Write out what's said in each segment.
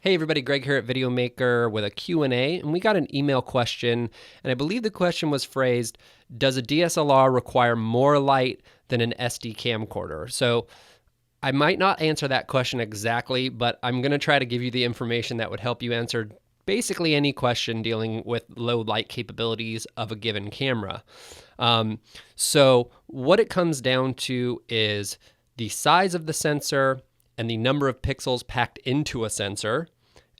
Hey everybody, Greg here at Videomaker with a Q&A, and we got an email question, and I believe the question was phrased, does a DSLR require more light than an SD camcorder? So I might not answer that question exactly, but I'm going to try to give you the information that would help you answer basically any question dealing with low light capabilities of a given camera. So what it comes down to is the size of the sensor and the number of pixels packed into a sensor,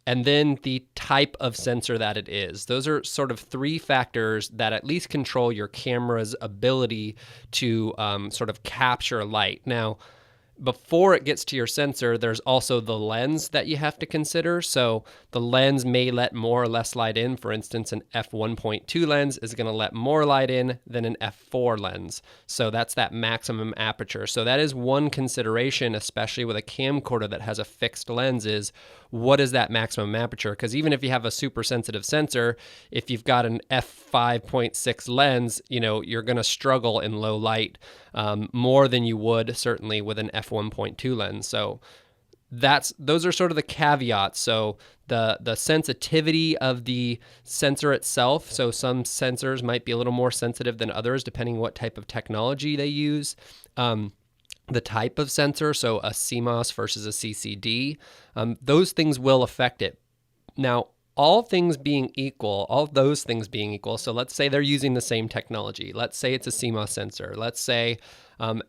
and then the type of sensor that it is. Those are sort of three factors that at least control your camera's ability to sort of capture light. Now, before it gets to your sensor, there's also the lens that you have to consider. So the lens may let more or less light in. For instance, an f1.2 lens is going to let more light in than an f4 lens. So that's that maximum aperture. So that is one consideration, especially with a camcorder that has a fixed lens, is what is that maximum aperture? Because even if you have a super sensitive sensor, if you've got an f5.6 lens, you're going to struggle in low light more than you would certainly with an f1.2 lens. So those are sort of the caveats. So the sensitivity of the sensor itself. So some sensors might be a little more sensitive than others depending what type of technology they use. The type of sensor, so a CMOS versus a CCD, those things will affect it. Now, all those things being equal, so let's say they're using the same technology. Let's say it's a CMOS sensor. Let's say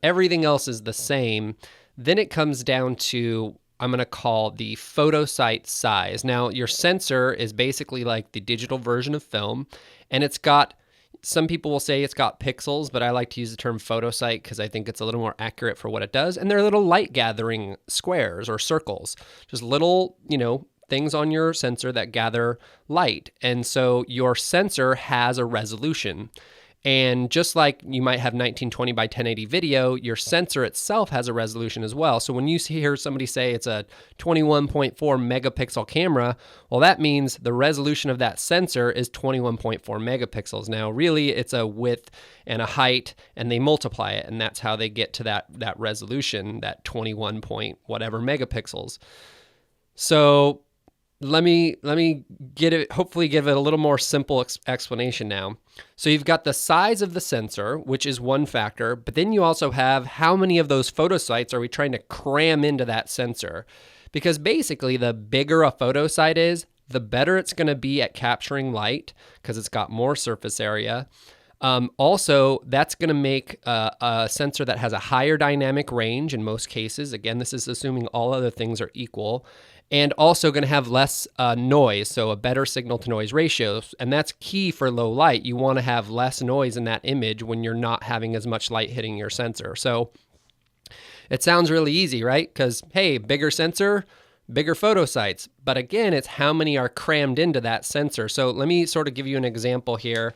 everything else is the same. Then it comes down to, I'm going to call the photosite size. Now, your sensor is basically like the digital version of film, and some people will say it's got pixels, but I like to use the term photosite because I think it's a little more accurate for what it does. And they're little light gathering squares or circles, just little, things on your sensor that gather light. And so your sensor has a resolution. And just like you might have 1920 by 1080 video, your sensor itself has a resolution as well. So when you hear somebody say it's a 21.4 megapixel camera, well, that means the resolution of that sensor is 21.4 megapixels. Now, really, it's a width and a height, and they multiply it, and that's how they get to that resolution, that 21 point whatever megapixels. So let me hopefully give it a little more simple explanation now. So you've got the size of the sensor, which is one factor, but then you also have how many of those photosites are we trying to cram into that sensor? Because basically the bigger a photosite is, the better it's going to be at capturing light because it's got more surface area. Also, that's going to make a sensor that has a higher dynamic range in most cases. Again, this is assuming all other things are equal. And also going to have less noise, so a better signal-to-noise ratio. And that's key for low light. You want to have less noise in that image when you're not having as much light hitting your sensor. So it sounds really easy, right? Because, hey, bigger sensor, bigger photosites. But again, it's how many are crammed into that sensor. So let me sort of give you an example here.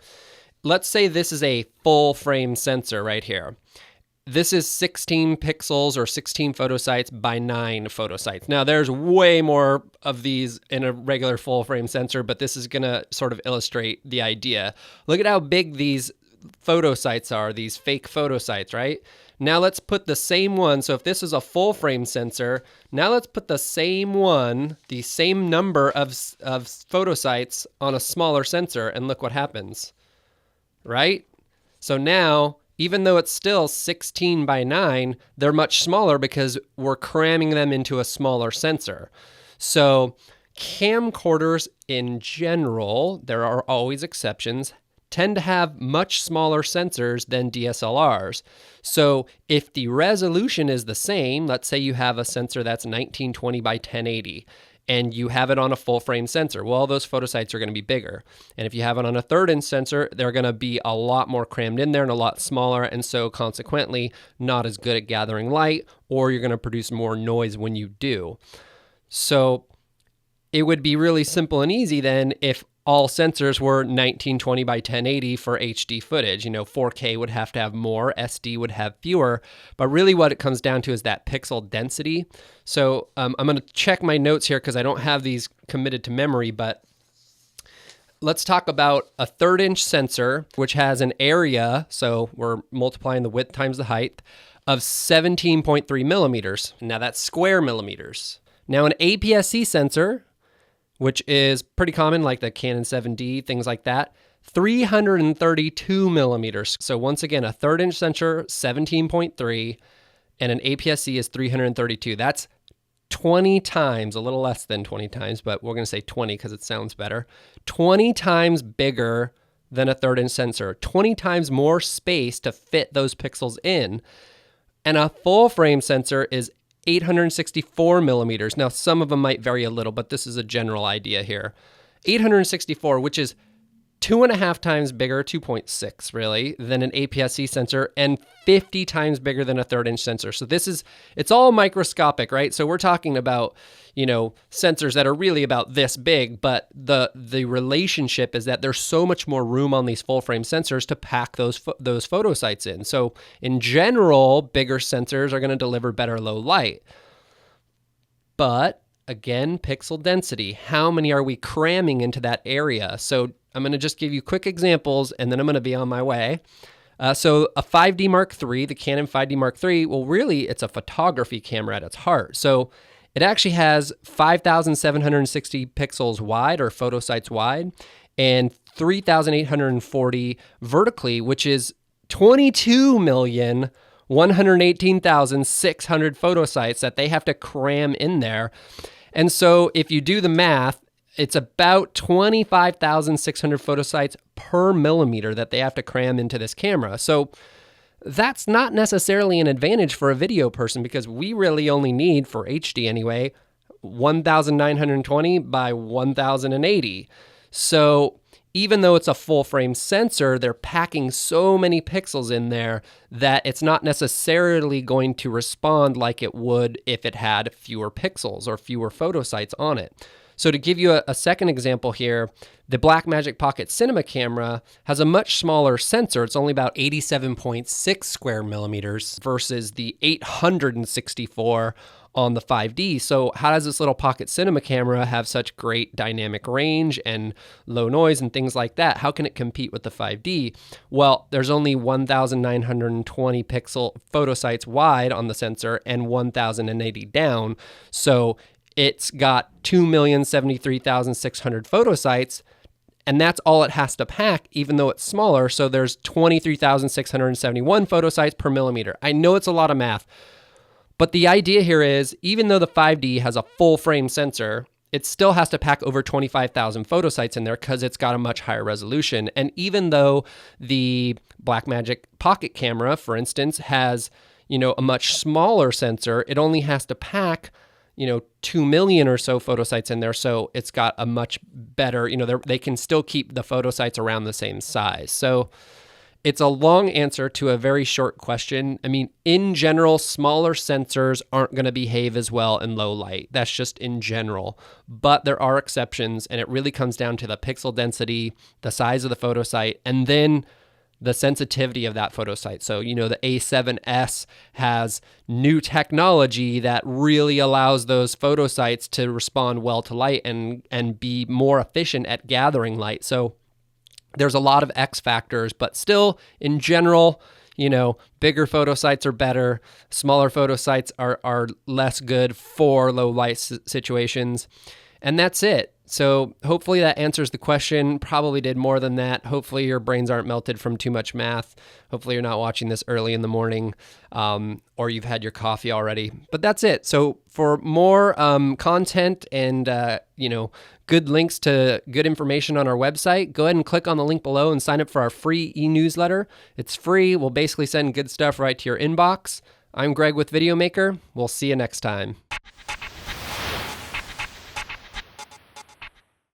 Let's say this is a full-frame sensor right here. This is 16 pixels or 16 photosites by 9 photosites. Now, there's way more of these in a regular full-frame sensor, but this is going to sort of illustrate the idea. Look at how big these photosites are, these fake photosites, right? Now, let's put the same one. So if this is a full-frame sensor, now let's put the same one, the same number of photosites on a smaller sensor, and look what happens, right? So now, even though it's still 16 by 9, they're much smaller because we're cramming them into a smaller sensor. So camcorders in general, there are always exceptions, tend to have much smaller sensors than DSLRs. So if the resolution is the same, let's say you have a sensor that's 1920 by 1080, and you have it on a full frame sensor, well, those photosites are going to be bigger. And if you have it on a 3rd-inch sensor, they're going to be a lot more crammed in there and a lot smaller, and so consequently not as good at gathering light, or you're going to produce more noise when you do. So it would be really simple and easy then if all sensors were 1920 by 1080 for HD footage. 4K would have to have more, SD would have fewer, but really what it comes down to is that pixel density. So I'm going to check my notes here because I don't have these committed to memory, but let's talk about a 3rd-inch sensor, which has an area, so we're multiplying the width times the height, of 17.3 millimeters. Now that's square millimeters. Now an APS-C sensor which is pretty common, like the Canon 7D, things like that, 332 millimeters. So once again, a 1/3 inch sensor, 17.3, and an APS-C is 332. That's 20 times, a little less than 20 times, but we're going to say 20 because it sounds better. 20 times bigger than a 1/3 inch sensor, 20 times more space to fit those pixels in. And a full frame sensor is 864 millimeters. Now, some of them might vary a little, but this is a general idea here. 864, which is 2.5 times bigger, 2.6 really, than an APS-C sensor, and 50 times bigger than a 1/3 inch sensor. So it's all microscopic, right? So we're talking about, sensors that are really about this big, but the relationship is that there's so much more room on these full frame sensors to pack those photo sites in. So in general, bigger sensors are going to deliver better low light. But again, pixel density, how many are we cramming into that area? So I'm going to just give you quick examples, and then I'm going to be on my way. So a 5D Mark III, the Canon 5D Mark III, well, really, it's a photography camera at its heart. So it actually has 5,760 pixels wide, or photo sites wide, and 3,840 vertically, which is 22,118,600 photo sites that they have to cram in there. And so if you do the math, it's about 25,600 photo sites per millimeter that they have to cram into this camera. So that's not necessarily an advantage for a video person, because we really only need, for HD anyway, 1,920 by 1,080. So even though it's a full frame sensor, they're packing so many pixels in there that it's not necessarily going to respond like it would if it had fewer pixels or fewer photo sites on it. So to give you a second example here, the Blackmagic Pocket Cinema camera has a much smaller sensor. It's only about 87.6 square millimeters versus the 864 on the 5D. So how does this little Pocket Cinema camera have such great dynamic range and low noise and things like that? How can it compete with the 5D? Well, there's only 1,920 pixel photo sites wide on the sensor and 1,080 down. So it's got 2,073,600 photo sites, and that's all it has to pack, even though it's smaller. So there's 23,671 photo sites per millimeter. I know it's a lot of math, but the idea here is, even though the 5D has a full frame sensor, it still has to pack over 25,000 photo sites in there because it's got a much higher resolution. And even though the Blackmagic Pocket camera, for instance, has, a much smaller sensor, it only has to pack 2 million or so photo sites in there. So it's got a much better, they can still keep the photo sites around the same size. So it's a long answer to a very short question. I mean, in general, smaller sensors aren't going to behave as well in low light. That's just in general. But there are exceptions, and it really comes down to the pixel density, the size of the photo site, and then the sensitivity of that photo site. So, the A7S has new technology that really allows those photo sites to respond well to light and be more efficient at gathering light. So there's a lot of X factors, but still, in general, bigger photo sites are better. Smaller photo sites are less good for low light situations. And that's it. So hopefully that answers the question. Probably did more than that. Hopefully your brains aren't melted from too much math. Hopefully you're not watching this early in the morning, or you've had your coffee already. But that's it. So for more content and good links to good information on our website, go ahead and click on the link below and sign up for our free e-newsletter. It's free. We'll basically send good stuff right to your inbox. I'm Greg with Videomaker. We'll see you next time.